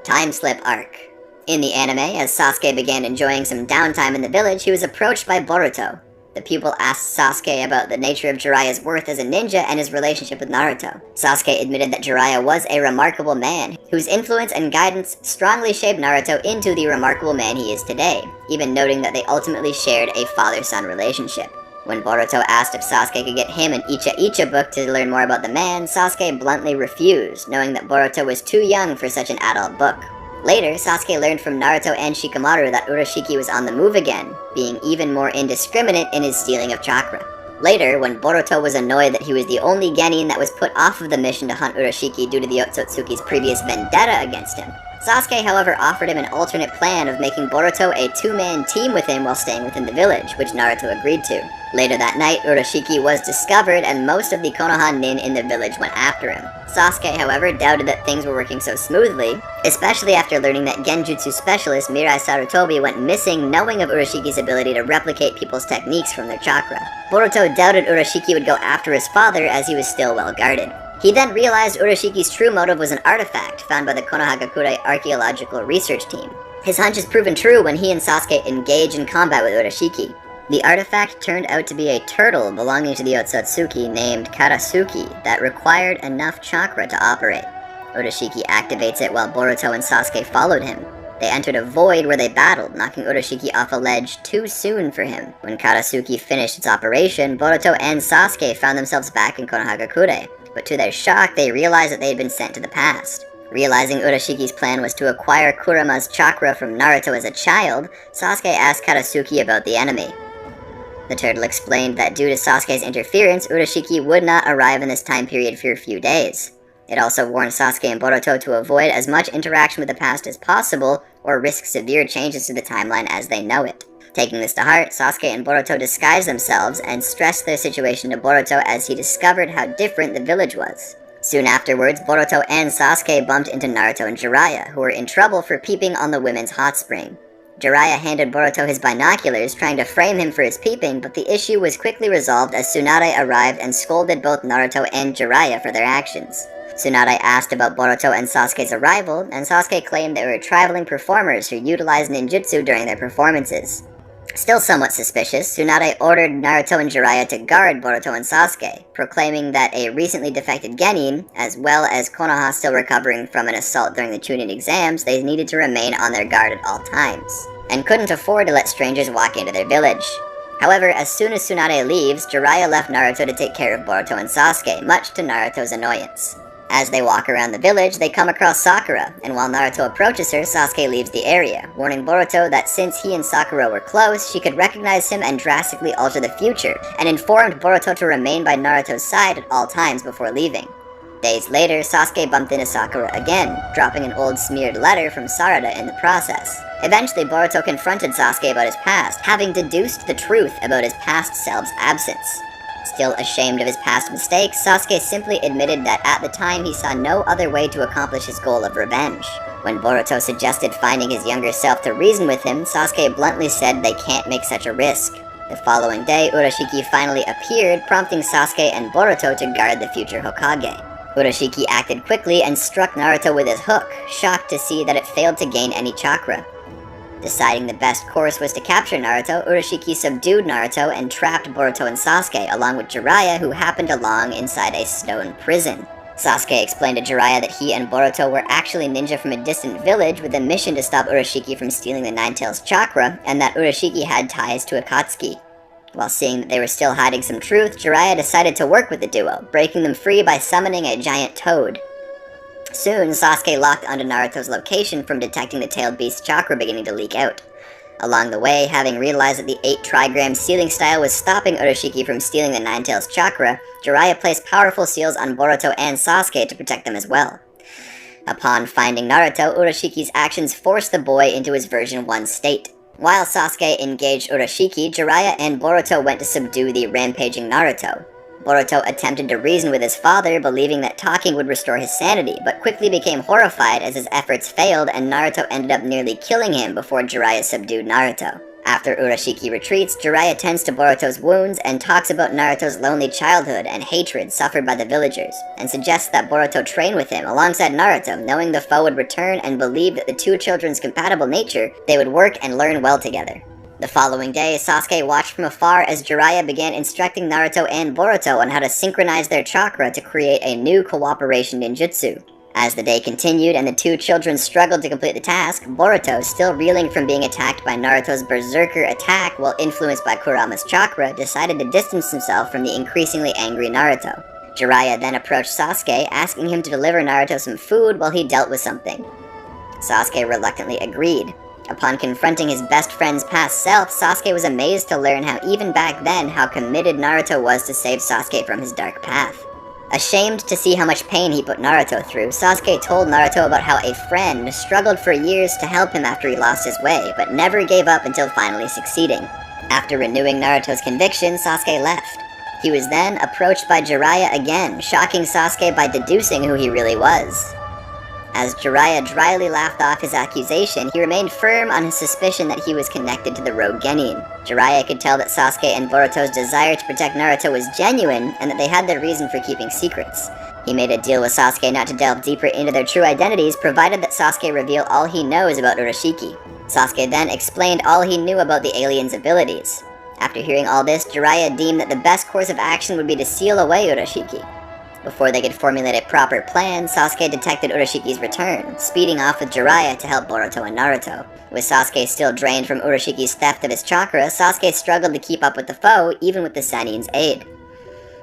Speaker 1: Time Slip Arc. In the anime, as Sasuke began enjoying some downtime in the village, he was approached by Boruto. The pupil asked Sasuke about the nature of Jiraiya's worth as a ninja and his relationship with Naruto. Sasuke admitted that Jiraiya was a remarkable man, whose influence and guidance strongly shaped Naruto into the remarkable man he is today, even noting that they ultimately shared a father-son relationship. When Boruto asked if Sasuke could get him an Icha book to learn more about the man, Sasuke bluntly refused, knowing that Boruto was too young for such an adult book. Later, Sasuke learned from Naruto and Shikamaru that Urashiki was on the move again, being even more indiscriminate in his stealing of chakra. Later, when Boruto was annoyed that he was the only genin that was put off of the mission to hunt Urashiki due to the Otsutsuki's previous vendetta against him, Sasuke, however, offered him an alternate plan of making Boruto a two-man team with him while staying within the village, which Naruto agreed to. Later that night, Urashiki was discovered and most of the Konoha nin in the village went after him. Sasuke, however, doubted that things were working so smoothly, especially after learning that Genjutsu specialist Mirai Sarutobi went missing knowing of Urashiki's ability to replicate people's techniques from their chakra. Boruto doubted Urashiki would go after his father as he was still well guarded. He then realized Urashiki's true motive was an artifact found by the Konohagakure Archaeological Research Team. His hunch is proven true when he and Sasuke engage in combat with Urashiki. The artifact turned out to be a turtle belonging to the Otsutsuki named Karasuki that required enough chakra to operate. Urashiki activates it while Boruto and Sasuke followed him. They entered a void where they battled, knocking Urashiki off a ledge too soon for him. When Karasuki finished its operation, Boruto and Sasuke found themselves back in Konohagakure, but to their shock, they realized that they had been sent to the past. Realizing Urashiki's plan was to acquire Kurama's chakra from Naruto as a child, Sasuke asked Karasuki about the enemy. The turtle explained that due to Sasuke's interference, Urashiki would not arrive in this time period for a few days. It also warned Sasuke and Boruto to avoid as much interaction with the past as possible, or risk severe changes to the timeline as they know it. Taking this to heart, Sasuke and Boruto disguised themselves and stressed their situation to Boruto as he discovered how different the village was. Soon afterwards, Boruto and Sasuke bumped into Naruto and Jiraiya, who were in trouble for peeping on the women's hot spring. Jiraiya handed Boruto his binoculars, trying to frame him for his peeping, but the issue was quickly resolved as Tsunade arrived and scolded both Naruto and Jiraiya for their actions. Tsunade asked about Boruto and Sasuke's arrival, and Sasuke claimed they were traveling performers who utilized ninjutsu during their performances. Still somewhat suspicious, Tsunade ordered Naruto and Jiraiya to guard Boruto and Sasuke, proclaiming that a recently defected genin, as well as Konoha still recovering from an assault during the Chunin exams, they needed to remain on their guard at all times, and couldn't afford to let strangers walk into their village. However, as soon as Tsunade leaves, Jiraiya left Naruto to take care of Boruto and Sasuke, much to Naruto's annoyance. As they walk around the village, they come across Sakura, and while Naruto approaches her, Sasuke leaves the area, warning Boruto that since he and Sakura were close, she could recognize him and drastically alter the future, and informed Boruto to remain by Naruto's side at all times before leaving. Days later, Sasuke bumped into Sakura again, dropping an old smeared letter from Sarada in the process. Eventually, Boruto confronted Sasuke about his past, having deduced the truth about his past self's absence. Still ashamed of his past mistakes, Sasuke simply admitted that at the time he saw no other way to accomplish his goal of revenge. When Boruto suggested finding his younger self to reason with him, Sasuke bluntly said they can't make such a risk. The following day, Urashiki finally appeared, prompting Sasuke and Boruto to guard the future Hokage. Urashiki acted quickly and struck Naruto with his hook, shocked to see that it failed to gain any chakra. Deciding the best course was to capture Naruto, Urashiki subdued Naruto and trapped Boruto and Sasuke, along with Jiraiya, who happened along inside a stone prison. Sasuke explained to Jiraiya that he and Boruto were actually ninja from a distant village with a mission to stop Urashiki from stealing the Nine-Tails chakra, and that Urashiki had ties to Akatsuki. While seeing that they were still hiding some truth, Jiraiya decided to work with the duo, breaking them free by summoning a giant toad. Soon, Sasuke locked onto Naruto's location from detecting the tailed beast's chakra beginning to leak out. Along the way, having realized that the 8 trigram sealing style was stopping Urashiki from stealing the Nine-Tails chakra, Jiraiya placed powerful seals on Boruto and Sasuke to protect them as well. Upon finding Naruto, Urashiki's actions forced the boy into his version 1 state. While Sasuke engaged Urashiki, Jiraiya and Boruto went to subdue the rampaging Naruto. Boruto attempted to reason with his father, believing that talking would restore his sanity, but quickly became horrified as his efforts failed and Naruto ended up nearly killing him before Jiraiya subdued Naruto. After Urashiki retreats, Jiraiya tends to Boruto's wounds and talks about Naruto's lonely childhood and hatred suffered by the villagers, and suggests that Boruto train with him alongside Naruto, knowing the foe would return and believed that the two children's compatible nature, they would work and learn well together. The following day, Sasuke watched from afar as Jiraiya began instructing Naruto and Boruto on how to synchronize their chakra to create a new cooperation ninjutsu. As the day continued and the two children struggled to complete the task, Boruto, still reeling from being attacked by Naruto's berserker attack while influenced by Kurama's chakra, decided to distance himself from the increasingly angry Naruto. Jiraiya then approached Sasuke, asking him to deliver Naruto some food while he dealt with something. Sasuke reluctantly agreed. Upon confronting his best friend's past self, Sasuke was amazed to learn how even back then how committed Naruto was to save Sasuke from his dark path. Ashamed to see how much pain he put Naruto through, Sasuke told Naruto about how a friend struggled for years to help him after he lost his way, but never gave up until finally succeeding. After renewing Naruto's conviction, Sasuke left. He was then approached by Jiraiya again, shocking Sasuke by deducing who he really was. As Jiraiya dryly laughed off his accusation, he remained firm on his suspicion that he was connected to the rogue Genin. Jiraiya could tell that Sasuke and Boruto's desire to protect Naruto was genuine, and that they had their reason for keeping secrets. He made a deal with Sasuke not to delve deeper into their true identities, provided that Sasuke reveal all he knows about Urashiki. Sasuke then explained all he knew about the alien's abilities. After hearing all this, Jiraiya deemed that the best course of action would be to seal away Urashiki. Before they could formulate a proper plan, Sasuke detected Urashiki's return, speeding off with Jiraiya to help Boruto and Naruto. With Sasuke still drained from Urashiki's theft of his chakra, Sasuke struggled to keep up with the foe, even with the Sannin's aid.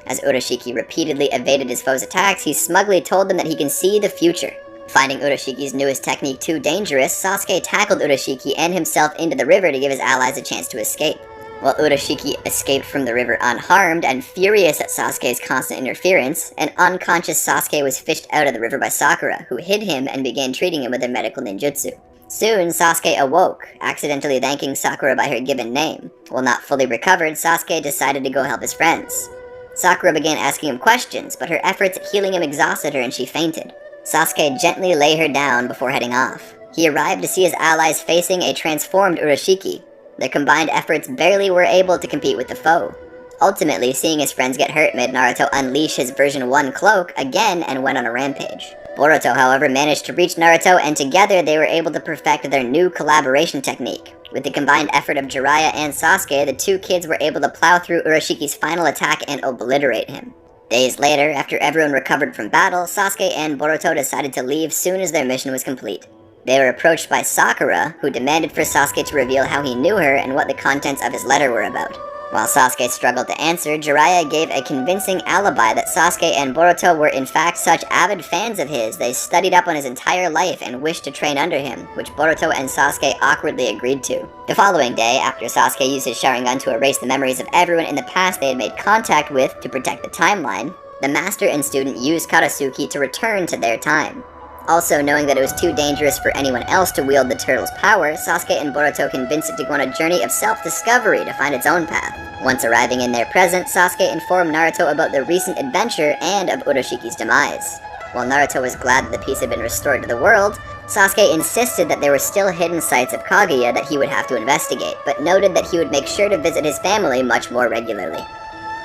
Speaker 1: As Urashiki repeatedly evaded his foe's attacks, he smugly told them that he can see the future. Finding Urashiki's newest technique too dangerous, Sasuke tackled Urashiki and himself into the river to give his allies a chance to escape. While Urashiki escaped from the river unharmed and furious at Sasuke's constant interference, an unconscious Sasuke was fished out of the river by Sakura, who hid him and began treating him with her medical ninjutsu. Soon, Sasuke awoke, accidentally thanking Sakura by her given name. While not fully recovered, Sasuke decided to go help his friends. Sakura began asking him questions, but her efforts at healing him exhausted her and she fainted. Sasuke gently lay her down before heading off. He arrived to see his allies facing a transformed Urashiki. Their combined efforts barely were able to compete with the foe. Ultimately, seeing his friends get hurt made Naruto unleash his version 1 cloak again and went on a rampage. Boruto, however, managed to reach Naruto, and together they were able to perfect their new collaboration technique. With the combined effort of Jiraiya and Sasuke, the two kids were able to plow through Urashiki's final attack and obliterate him. Days later, after everyone recovered from battle, Sasuke and Boruto decided to leave soon as their mission was complete. They were approached by Sakura, who demanded for Sasuke to reveal how he knew her and what the contents of his letter were about. While Sasuke struggled to answer, Jiraiya gave a convincing alibi that Sasuke and Boruto were in fact such avid fans of his they studied up on his entire life and wished to train under him, which Boruto and Sasuke awkwardly agreed to. The following day, after Sasuke used his Sharingan to erase the memories of everyone in the past they had made contact with to protect the timeline, the master and student used Katasuki to return to their time. Also, knowing that it was too dangerous for anyone else to wield the turtle's power, Sasuke and Boruto convinced it to go on a journey of self-discovery to find its own path. Once arriving in their present, Sasuke informed Naruto about their recent adventure and of Urashiki's demise. While Naruto was glad that the peace had been restored to the world, Sasuke insisted that there were still hidden sites of Kaguya that he would have to investigate, but noted that he would make sure to visit his family much more regularly.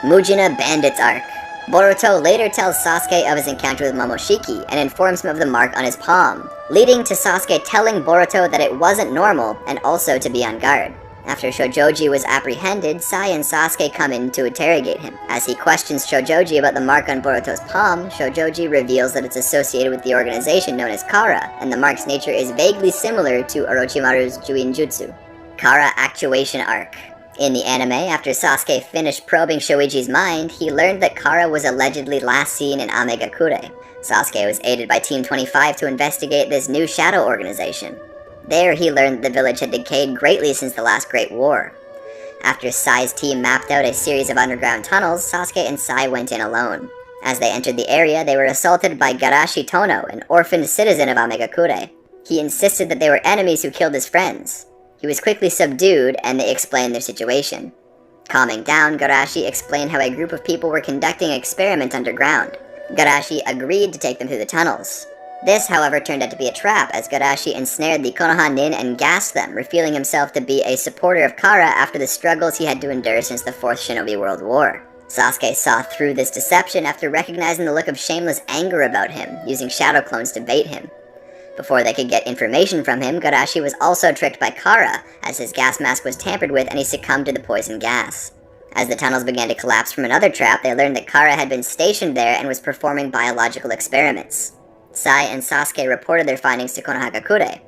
Speaker 1: Mujina Bandits Arc. Boruto later tells Sasuke of his encounter with Momoshiki and informs him of the mark on his palm, leading to Sasuke telling Boruto that it wasn't normal and also to be on guard. After Shojoji was apprehended, Sai and Sasuke come in to interrogate him. As he questions Shojoji about the mark on Boruto's palm, Shojoji reveals that it's associated with the organization known as Kara, and the mark's nature is vaguely similar to Orochimaru's Juinjutsu. Kara Actuation Arc. In the anime, after Sasuke finished probing Shoichi's mind, he learned that Kara was allegedly last seen in Amegakure. Sasuke was aided by Team 25 to investigate this new shadow organization. There, he learned that the village had decayed greatly since the last Great War. After Sai's team mapped out a series of underground tunnels, Sasuke and Sai went in alone. As they entered the area, they were assaulted by Garashi Tono, an orphaned citizen of Amegakure. He insisted that they were enemies who killed his friends. He was quickly subdued, and they explained their situation. Calming down, Garashi explained how a group of people were conducting an experiment underground. Garashi agreed to take them through the tunnels. This, however, turned out to be a trap, as Garashi ensnared the Konoha Nin and gassed them, revealing himself to be a supporter of Kara after the struggles he had to endure since the Fourth Shinobi World War. Sasuke saw through this deception after recognizing the look of shameless anger about him, using shadow clones to bait him. Before they could get information from him, Garashi was also tricked by Kara, as his gas mask was tampered with and he succumbed to the poison gas. As the tunnels began to collapse from another trap, they learned that Kara had been stationed there and was performing biological experiments. Sai and Sasuke reported their findings to Konohagakure.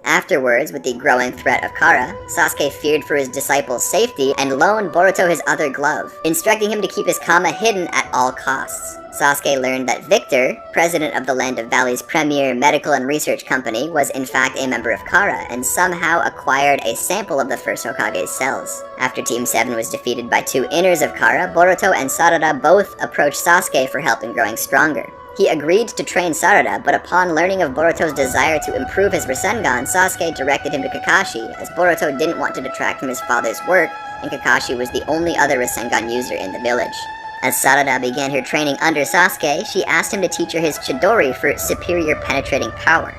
Speaker 1: Afterwards, with the growing threat of Kara, Sasuke feared for his disciple's safety and loaned Boruto his other glove, instructing him to keep his Kama hidden at all costs. Sasuke learned that Victor, president of the Land of Valley's premier medical and research company, was in fact a member of Kara, and somehow acquired a sample of the first Hokage's cells. After Team 7 was defeated by 2 inners of Kara, Boruto and Sarada both approached Sasuke for help in growing stronger. He agreed to train Sarada, but upon learning of Boruto's desire to improve his Rasengan, Sasuke directed him to Kakashi, as Boruto didn't want to detract from his father's work, and Kakashi was the only other Rasengan user in the village. As Sarada began her training under Sasuke, she asked him to teach her his Chidori for its superior penetrating power.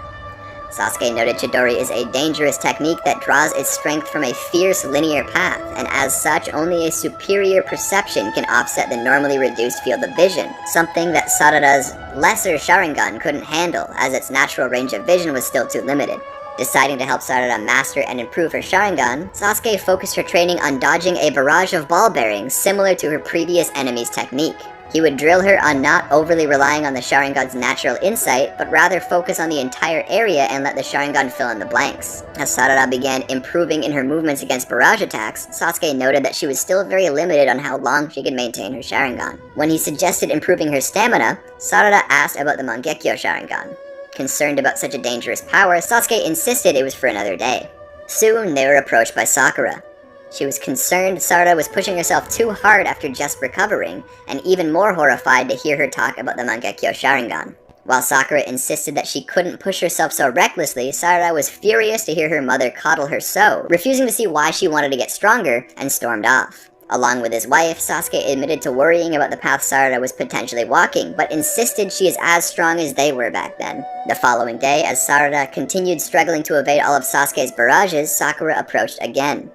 Speaker 1: Sasuke noted Chidori is a dangerous technique that draws its strength from a fierce linear path, and as such, only a superior perception can offset the normally reduced field of vision, something that Sarada's lesser Sharingan couldn't handle, as its natural range of vision was still too limited. Deciding to help Sarada master and improve her Sharingan, Sasuke focused her training on dodging a barrage of ball bearings similar to her previous enemy's technique. He would drill her on not overly relying on the Sharingan's natural insight, but rather focus on the entire area and let the Sharingan fill in the blanks. As Sarada began improving in her movements against barrage attacks, Sasuke noted that she was still very limited on how long she could maintain her Sharingan. When he suggested improving her stamina, Sarada asked about the Mangekyo Sharingan. Concerned about such a dangerous power, Sasuke insisted it was for another day. Soon, they were approached by Sakura. She was concerned Sarada was pushing herself too hard after just recovering, and even more horrified to hear her talk about the Mangekyo Sharingan. While Sakura insisted that she couldn't push herself so recklessly, Sarada was furious to hear her mother coddle her so, refusing to see why she wanted to get stronger, and stormed off. Along with his wife, Sasuke admitted to worrying about the path Sarada was potentially walking, but insisted she is as strong as they were back then. The following day, as Sarada continued struggling to evade all of Sasuke's barrages, Sakura approached again.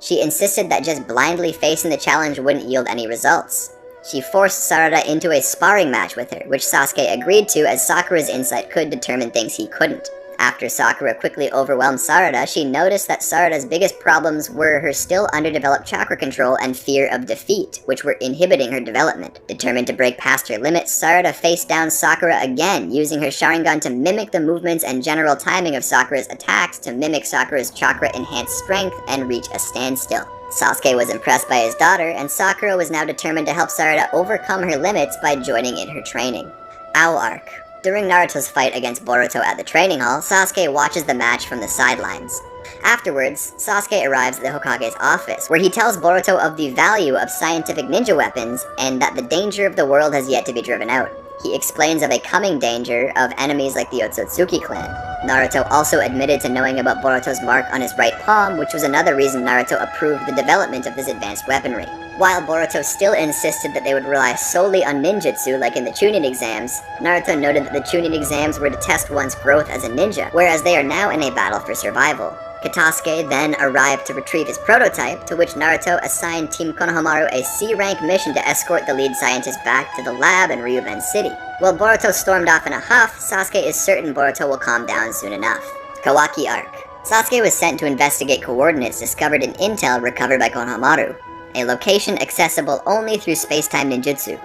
Speaker 1: She insisted that just blindly facing the challenge wouldn't yield any results. She forced Sarada into a sparring match with her, which Sasuke agreed to as Sakura's insight could determine things he couldn't. After Sakura quickly overwhelmed Sarada, she noticed that Sarada's biggest problems were her still underdeveloped chakra control and fear of defeat, which were inhibiting her development. Determined to break past her limits, Sarada faced down Sakura again, using her Sharingan to mimic the movements and general timing of Sakura's attacks to mimic Sakura's chakra-enhanced strength and reach a standstill. Sasuke was impressed by his daughter, and Sakura was now determined to help Sarada overcome her limits by joining in her training. Owl Arc. During Naruto's fight against Boruto at the training hall, Sasuke watches the match from the sidelines. Afterwards, Sasuke arrives at the Hokage's office, where he tells Boruto of the value of scientific ninja weapons and that the danger of the world has yet to be driven out. He explains of a coming danger of enemies like the Otsutsuki clan. Naruto also admitted to knowing about Boruto's mark on his right palm, which was another reason Naruto approved the development of this advanced weaponry. While Boruto still insisted that they would rely solely on ninjutsu like in the Chunin exams, Naruto noted that the Chunin exams were to test one's growth as a ninja, whereas they are now in a battle for survival. Katasuke then arrived to retrieve his prototype, to which Naruto assigned Team Konohamaru a C-rank mission to escort the lead scientist back to the lab in Ryuben City. While Boruto stormed off in a huff, Sasuke is certain Boruto will calm down soon enough. Kawaki Arc. Sasuke was sent to investigate coordinates discovered in intel recovered by Konohamaru, a location accessible only through space-time ninjutsu.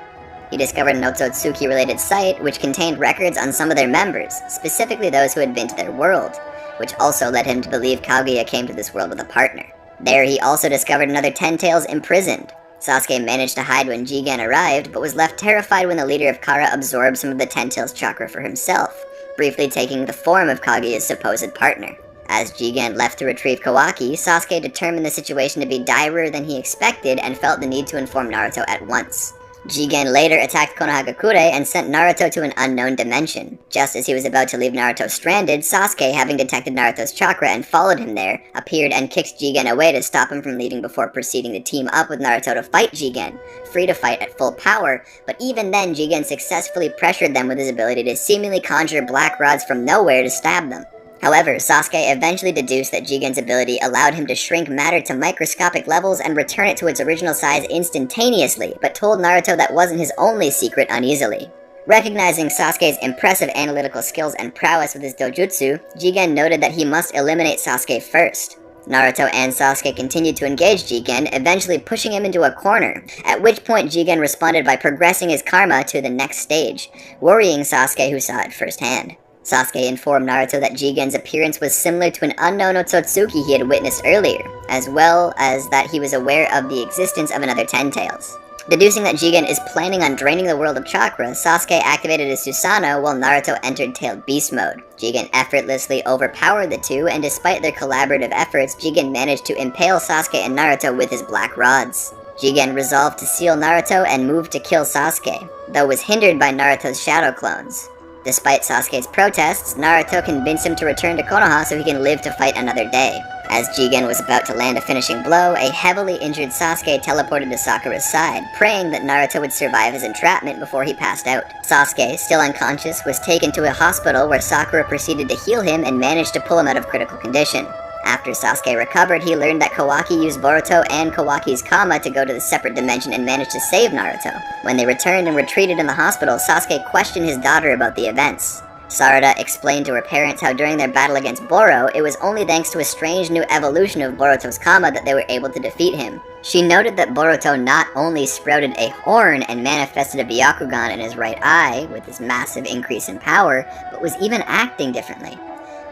Speaker 1: He discovered an Otsutsuki-related site which contained records on some of their members, specifically those who had been to their world, which also led him to believe Kaguya came to this world with a partner. There he also discovered another Ten Tails imprisoned. Sasuke managed to hide when Jigen arrived, but was left terrified when the leader of Kara absorbed some of the Ten Tails chakra for himself, briefly taking the form of Kaguya's supposed partner. As Jigen left to retrieve Kawaki, Sasuke determined the situation to be direr than he expected and felt the need to inform Naruto at once. Jigen later attacked Konohagakure and sent Naruto to an unknown dimension. Just as he was about to leave Naruto stranded, Sasuke, having detected Naruto's chakra and followed him there, appeared and kicked Jigen away to stop him from leaving before proceeding to team up with Naruto to fight Jigen, free to fight at full power, but even then Jigen successfully pressured them with his ability to seemingly conjure black rods from nowhere to stab them. However, Sasuke eventually deduced that Jigen's ability allowed him to shrink matter to microscopic levels and return it to its original size instantaneously, but told Naruto that wasn't his only secret uneasily. Recognizing Sasuke's impressive analytical skills and prowess with his dojutsu, Jigen noted that he must eliminate Sasuke first. Naruto and Sasuke continued to engage Jigen, eventually pushing him into a corner, at which point Jigen responded by progressing his karma to the next stage, worrying Sasuke, who saw it firsthand. Sasuke informed Naruto that Jigen's appearance was similar to an unknown Otsutsuki he had witnessed earlier, as well as that he was aware of the existence of another Ten Tails. Deducing that Jigen is planning on draining the world of chakra, Sasuke activated his Susanoo while Naruto entered Tailed Beast mode. Jigen effortlessly overpowered the two, and despite their collaborative efforts, Jigen managed to impale Sasuke and Naruto with his black rods. Jigen resolved to seal Naruto and moved to kill Sasuke, though was hindered by Naruto's shadow clones. Despite Sasuke's protests, Naruto convinced him to return to Konoha so he can live to fight another day. As Jigen was about to land a finishing blow, a heavily injured Sasuke teleported to Sakura's side, praying that Naruto would survive his entrapment before he passed out. Sasuke, still unconscious, was taken to a hospital where Sakura proceeded to heal him and managed to pull him out of critical condition. After Sasuke recovered, he learned that Kawaki used Boruto and Kawaki's Kama to go to the separate dimension and managed to save Naruto. When they returned and were treated in the hospital, Sasuke questioned his daughter about the events. Sarada explained to her parents how during their battle against Boro, it was only thanks to a strange new evolution of Boruto's Kama that they were able to defeat him. She noted that Boruto not only sprouted a horn and manifested a Byakugan in his right eye, with his massive increase in power, but was even acting differently.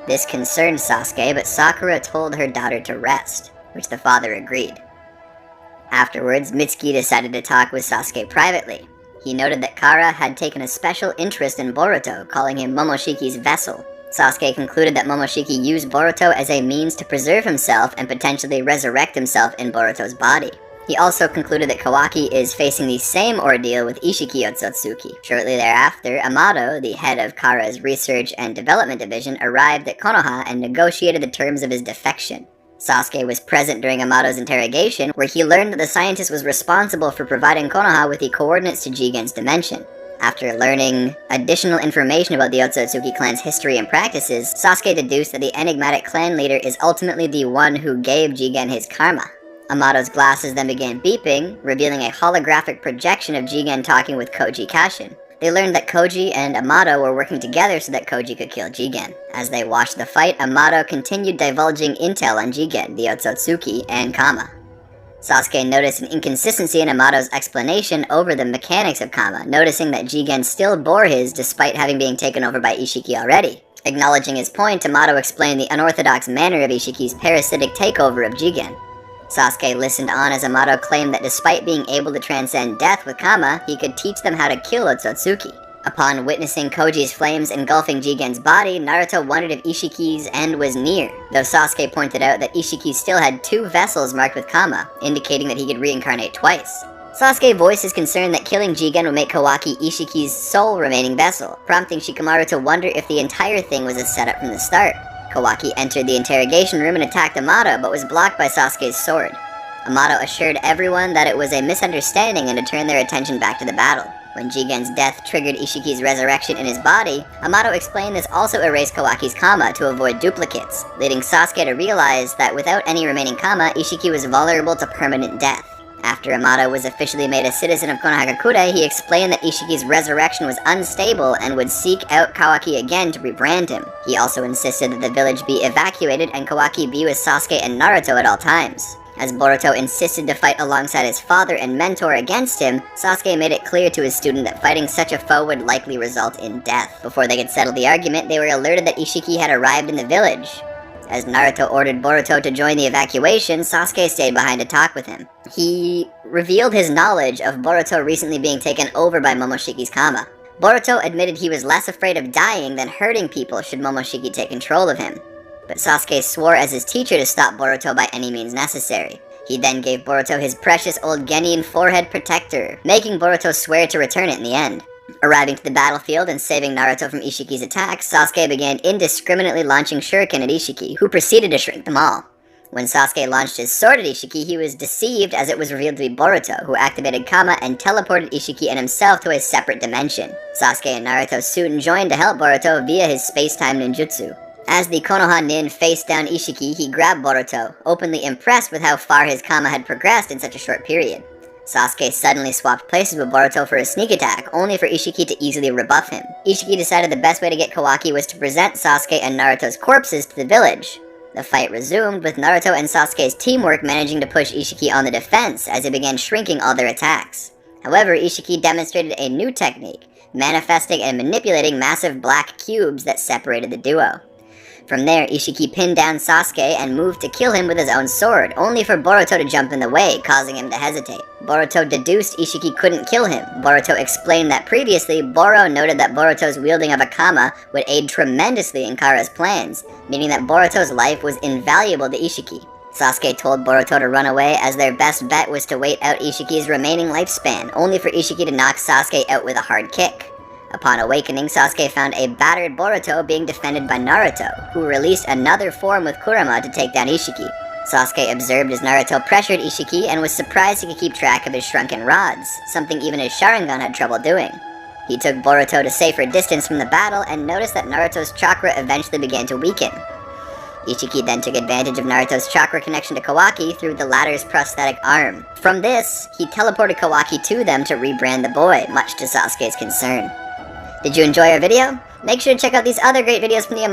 Speaker 1: This concerned Sasuke, but Sakura told her daughter to rest, which the father agreed. Afterwards, Mitsuki decided to talk with Sasuke privately. He noted that Kara had taken a special interest in Boruto, calling him Momoshiki's vessel. Sasuke concluded that Momoshiki used Boruto as a means to preserve himself and potentially resurrect himself in Boruto's body. He also concluded that Kawaki is facing the same ordeal with Ishiki Otsutsuki. Shortly thereafter, Amato, the head of Kara's Research and Development Division, arrived at Konoha and negotiated the terms of his defection. Sasuke was present during Amato's interrogation, where he learned that the scientist was responsible for providing Konoha with the coordinates to Jigen's dimension. After learning additional information about the Otsutsuki clan's history and practices, Sasuke deduced that the enigmatic clan leader is ultimately the one who gave Jigen his karma. Amato's glasses then began beeping, revealing a holographic projection of Jigen talking with Koji Kashin. They learned that Koji and Amato were working together so that Koji could kill Jigen. As they watched the fight, Amato continued divulging intel on Jigen, the Otsutsuki, and Kama. Sasuke noticed an inconsistency in Amato's explanation over the mechanics of Kama, noticing that Jigen still bore his despite having been taken over by Ishiki already. Acknowledging his point, Amato explained the unorthodox manner of Ishiki's parasitic takeover of Jigen. Sasuke listened on as Amato claimed that despite being able to transcend death with Kama, he could teach them how to kill Otsutsuki. Upon witnessing Koji's flames engulfing Jigen's body, Naruto wondered if Ishiki's end was near, though Sasuke pointed out that Ishiki still had 2 vessels marked with Kama, indicating that he could reincarnate twice. Sasuke voiced his concern that killing Jigen would make Kawaki Ishiki's sole remaining vessel, prompting Shikamaru to wonder if the entire thing was a setup from the start. Kawaki entered the interrogation room and attacked Amato, but was blocked by Sasuke's sword. Amato assured everyone that it was a misunderstanding and to turn their attention back to the battle. When Jigen's death triggered Ishiki's resurrection in his body, Amato explained this also erased Kawaki's Kama to avoid duplicates, leading Sasuke to realize that without any remaining Kama, Ishiki was vulnerable to permanent death. After Amato was officially made a citizen of Konohagakure, he explained that Ishiki's resurrection was unstable and would seek out Kawaki again to rebrand him. He also insisted that the village be evacuated and Kawaki be with Sasuke and Naruto at all times. As Boruto insisted to fight alongside his father and mentor against him, Sasuke made it clear to his student that fighting such a foe would likely result in death. Before they could settle the argument, they were alerted that Ishiki had arrived in the village. As Naruto ordered Boruto to join the evacuation, Sasuke stayed behind to talk with him. He revealed his knowledge of Boruto recently being taken over by Momoshiki's Kama. Boruto admitted he was less afraid of dying than hurting people should Momoshiki take control of him. But Sasuke swore as his teacher to stop Boruto by any means necessary. He then gave Boruto his precious old Genin forehead protector, making Boruto swear to return it in the end. Arriving to the battlefield and saving Naruto from Ishiki's attacks, Sasuke began indiscriminately launching shuriken at Ishiki, who proceeded to shrink them all. When Sasuke launched his sword at Ishiki, he was deceived as it was revealed to be Boruto, who activated Kama and teleported Ishiki and himself to a separate dimension. Sasuke and Naruto soon joined to help Boruto via his space-time ninjutsu. As the Konoha nin faced down Ishiki, he grabbed Boruto, openly impressed with how far his Kama had progressed in such a short period. Sasuke suddenly swapped places with Boruto for a sneak attack, only for Ishiki to easily rebuff him. Ishiki decided the best way to get Kawaki was to present Sasuke and Naruto's corpses to the village. The fight resumed, with Naruto and Sasuke's teamwork managing to push Ishiki on the defense as he began shrinking all their attacks. However, Ishiki demonstrated a new technique, manifesting and manipulating massive black cubes that separated the duo. From there, Ishiki pinned down Sasuke and moved to kill him with his own sword, only for Boruto to jump in the way, causing him to hesitate. Boruto deduced Ishiki couldn't kill him. Boruto explained that previously, Boro noted that Boruto's wielding of a kama would aid tremendously in Kara's plans, meaning that Boruto's life was invaluable to Ishiki. Sasuke told Boruto to run away, as their best bet was to wait out Ishiki's remaining lifespan, only for Ishiki to knock Sasuke out with a hard kick. Upon awakening, Sasuke found a battered Boruto being defended by Naruto, who released another form with Kurama to take down Ishiki. Sasuke observed as Naruto pressured Ishiki and was surprised he could keep track of his shrunken rods, something even his Sharingan had trouble doing. He took Boruto to safer distance from the battle and noticed that Naruto's chakra eventually began to weaken. Ishiki then took advantage of Naruto's chakra connection to Kawaki through the latter's prosthetic arm. From this, he teleported Kawaki to them to rebrand the boy, much to Sasuke's concern. Did you enjoy our video? Make sure to check out these other great videos from the